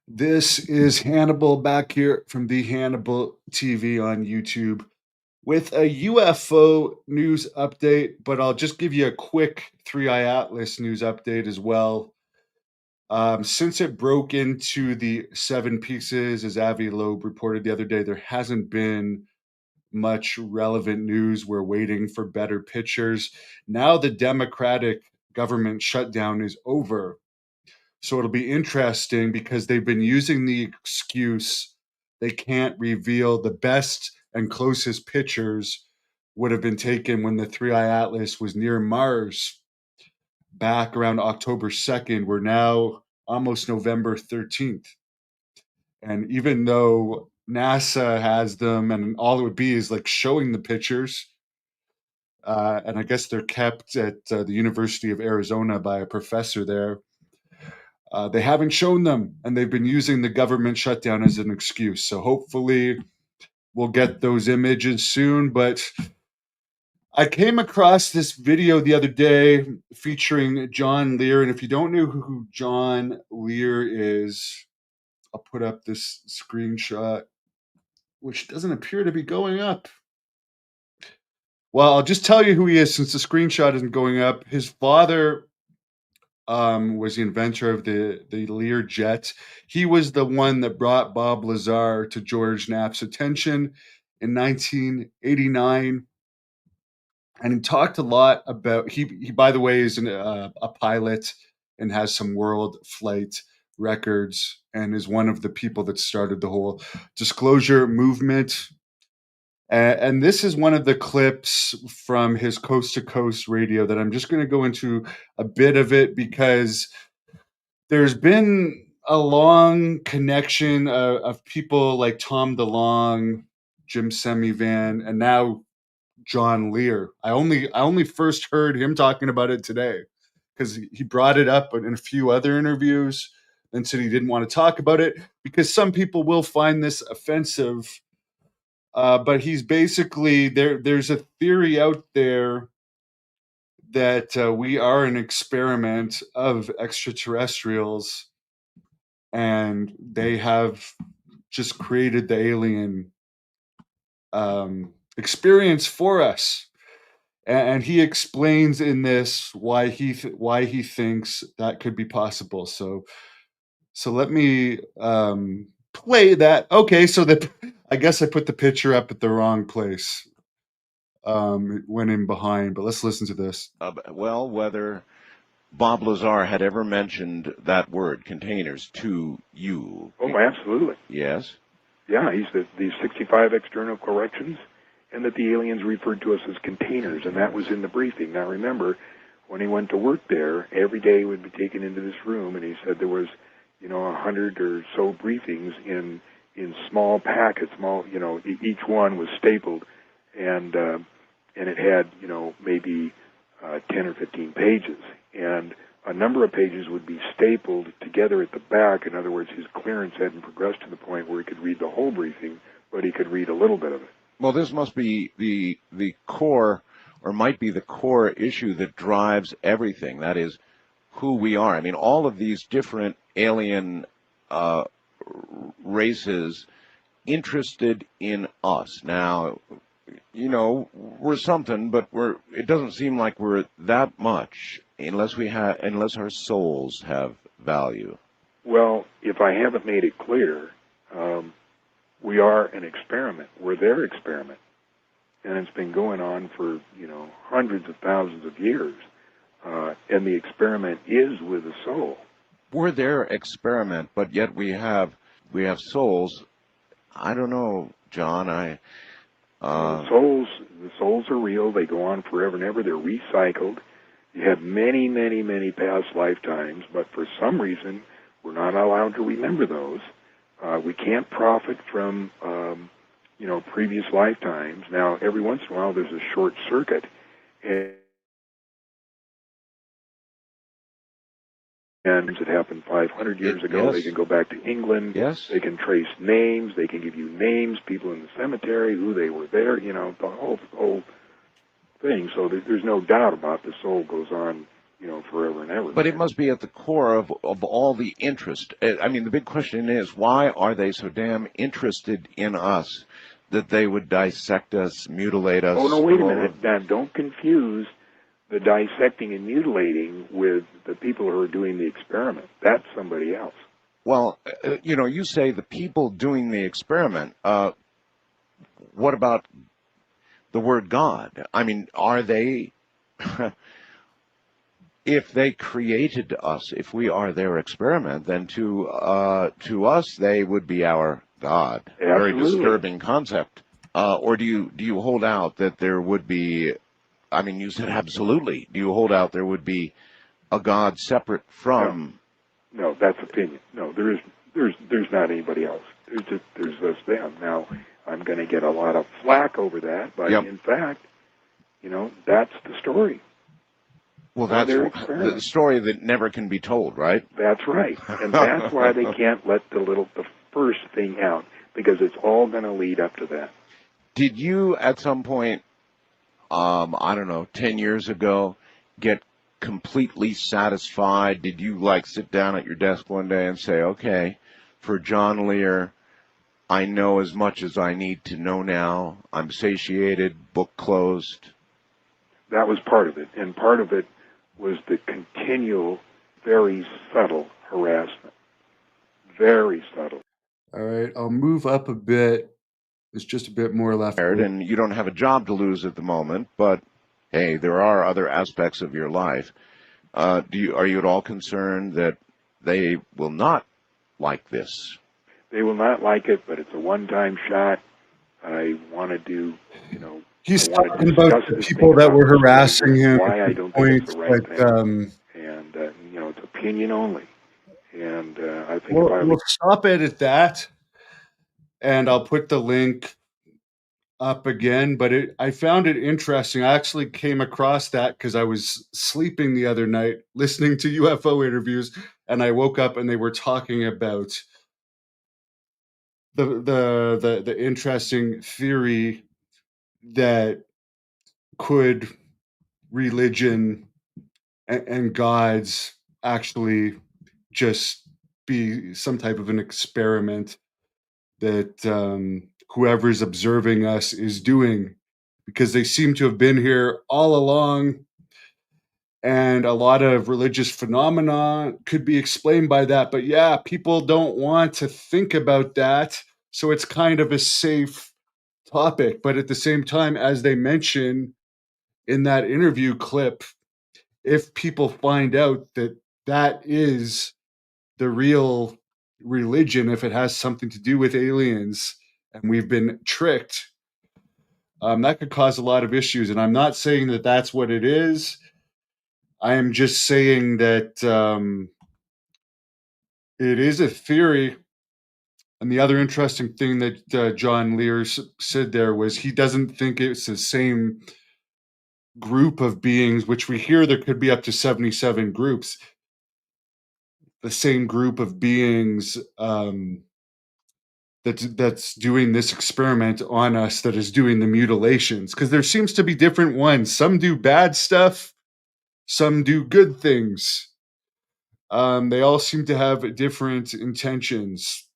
This is Hannibal back here from the Hannibal TV on YouTube with a UFO news update, but I'll just give you a quick Three Eye Atlas news update as well. Since it broke into the seven pieces, as Avi Loeb reported the other day, there hasn't been much relevant news. We're waiting for better pictures. Now the Democratic government shutdown is over. So it'll be interesting because they've been using the excuse they can't reveal the best and closest pictures would have been taken when the Three Eye Atlas was near Mars back around October 2nd. We're now almost November 13th. And even though NASA has them and all it would be is like showing the pictures, and I guess they're kept at the University of Arizona by a professor there. They haven't shown them, and they've been using the government shutdown as an excuse. So hopefully, we'll get those images soon. But I came across this video the other day featuring John Lear, and if you don't know who John Lear is, I'll put up this screenshot, which doesn't appear to be going up. Well, I'll just tell you who he is since the screenshot isn't going up. His father was the inventor of the Lear jet. He was the one that brought Bob Lazar to George Knapp's attention in 1989, and he talked a lot about he by the way is a pilot and has some world flight records and is one of the people that started the whole disclosure movement. And this is one of the clips from his Coast to Coast radio that I'm just going to go into a bit of it because there's been a long connection of people like Tom DeLonge, Jim Semivan, and now John Lear. I only first heard him talking about it today because he brought it up in a few other interviews and said he didn't want to talk about it because some people will find this offensive. But he's basically there. There's a theory out there that we are an experiment of extraterrestrials and they have just created the alien experience for us. And he explains in this why he thinks that could be possible. So let me play that. Okay, so that I guess I put the picture up at the wrong place. It went in behind, but let's listen to this. Well, whether Bob Lazar had ever mentioned that word, containers, to you. Oh, absolutely. Yes? Yeah, he's the 65 external corrections, and that the aliens referred to us as containers, and that was in the briefing. Now, remember, when he went to work there, every day he would be taken into this room, and he said there was, 100 or so briefings in small packets, each one was stapled, and it had, maybe 10 or 15 pages, and a number of pages would be stapled together at the back. In other words, his clearance hadn't progressed to the point where he could read the whole briefing, but he could read a little bit of it. Well, this must be the core, or might be the core issue that drives everything. That is who we are. I mean, all of these different alien races interested in us. Now, we're something, but it doesn't seem like we're that much unless our souls have value. Well, if I haven't made it clear, we are an experiment. We're their experiment. And it's been going on for, hundreds of thousands of years. And the experiment is with the soul. We're their experiment, but yet we have souls. I don't know, John. The souls are real. They go on forever and ever. They're recycled. You have many, many, many past lifetimes, but for some reason, we're not allowed to remember those. We can't profit from, previous lifetimes. Now, every once in a while, there's a short circuit, and it happened 500 years ago. Yes. They can go back to England. Yes. They can trace names. They can give you names, people in the cemetery, who they were there, the whole thing. So there's no doubt about the soul goes on, forever and ever. But it must be at the core of all the interest. I mean, the big question is, why are they so damn interested in us that they would dissect us, mutilate us? Oh, no, wait a minute. Now, don't confuse the dissecting and mutilating with the people who are doing the experiment. That's somebody else. Well, you say the people doing the experiment. What about the word God? I mean, are they... If they created us, if we are their experiment, then to us they would be our God. Absolutely. Very disturbing concept. Or do you hold out that there would be? I mean, you said absolutely. Do you hold out there would be a God separate from? No, that's opinion. No, there's not anybody else. There's just them. Now, I'm going to get a lot of flack over that, but in fact, that's the story. Well, that's the story that never can be told, right? That's right. And that's why they can't let the first thing out, because it's all going to lead up to that. Did you, at some point, I don't know, 10 years ago, get completely satisfied? Did you, sit down at your desk one day and say, okay, for John Lear, I know as much as I need to know now. I'm satiated, book closed? That was part of it. And part of it was the continual, very subtle harassment. Very subtle. All right, I'll move up a bit. There's just a bit more left. And you don't have a job to lose at the moment, but hey, there are other aspects of your life. Are you at all concerned that they will not like this? They will not like it, but it's a one-time shot. I want to do, He's talking about the people that were harassing him. Why I don't think it's the right thing. And, it's opinion only. And I think we'll stop it at that. And I'll put the link up again. But I found it interesting. I actually came across that because I was sleeping the other night listening to UFO interviews. And I woke up and they were talking about the interesting theory that could religion and gods actually just be some type of an experiment that whoever's observing us is doing, because they seem to have been here all along, and a lot of religious phenomena could be explained by that. But yeah, people don't want to think about that, so it's kind of a safe topic. But at the same time, as they mention in that interview clip, if people find out that that is the real religion, if it has something to do with aliens and we've been tricked, that could cause a lot of issues. And I'm not saying that that's what it is. I am just saying that it is a theory. And the other interesting thing that John Lear said there was he doesn't think it's the same group of beings, which we hear there could be up to 77 groups, the same group of beings that's doing this experiment on us, that is doing the mutilations, because there seems to be different ones. Some do bad stuff, some do good things. They all seem to have different intentions.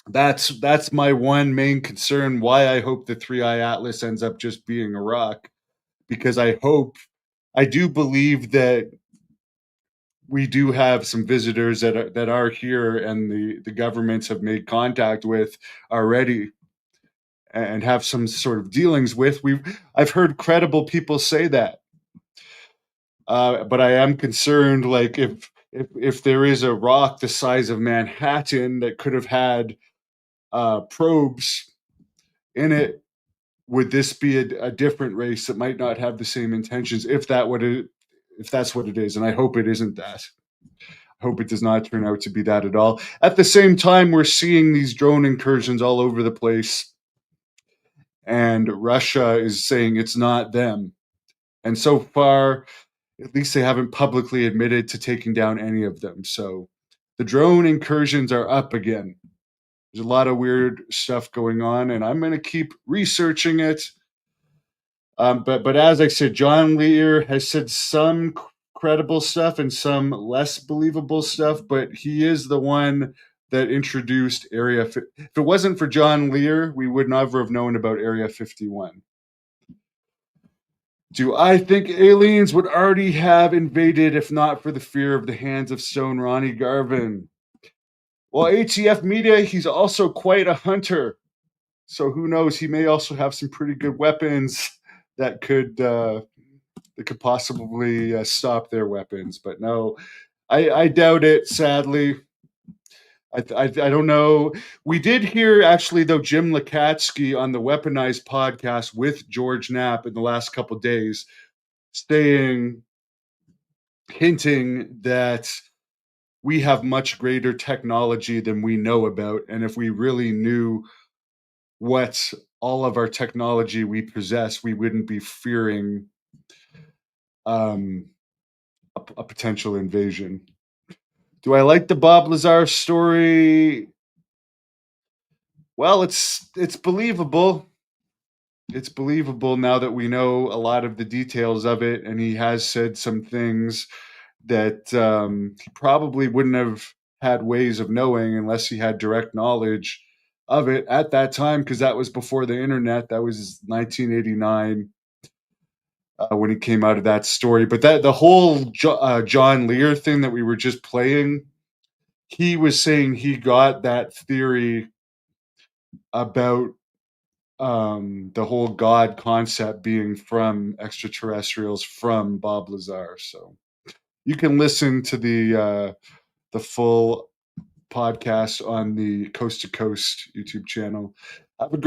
That's my one main concern, why I hope the 3i Atlas ends up just being a rock, because I do believe that we do have some visitors that are here, and the governments have made contact with already and have some sort of dealings with. I've heard credible people say that, but I am concerned, if there is a rock the size of Manhattan that could have had probes in it, would this be a different race that might not have the same intentions, if that's what it is? And I hope it isn't that. I hope it does not turn out to be that at all. At the same time, we're seeing these drone incursions all over the place, and Russia is saying it's not them. And so far, at least they haven't publicly admitted to taking down any of them. So the drone incursions are up again. There's a lot of weird stuff going on, and I'm going to keep researching it. But as I said, John Lear has said some credible stuff and some less believable stuff, but he is the one that introduced If it wasn't for John Lear, we would never have known about Area 51. Do I think aliens would already have invaded if not for the fear of the hands of Stone Ronnie Garvin? Well, ATF Media, he's also quite a hunter. So who knows? He may also have some pretty good weapons that could possibly stop their weapons. But no, I doubt it, sadly. I don't know. We did hear, actually, though, Jim Lukatsky on the Weaponized podcast with George Knapp in the last couple of days hinting that we have much greater technology than we know about. And if we really knew what all of our technology we possess, we wouldn't be fearing a potential invasion. Do I like the Bob Lazar story? Well, it's believable. It's believable now that we know a lot of the details of it, and he has said some things that he probably wouldn't have had ways of knowing unless he had direct knowledge of it at that time, because that was before the internet. That was 1989 when he came out of that story. But the whole John Lear thing that we were just playing, he was saying he got that theory about the whole God concept being from extraterrestrials from Bob Lazar. So you can listen to the full podcast on the Coast to Coast YouTube channel. Have a great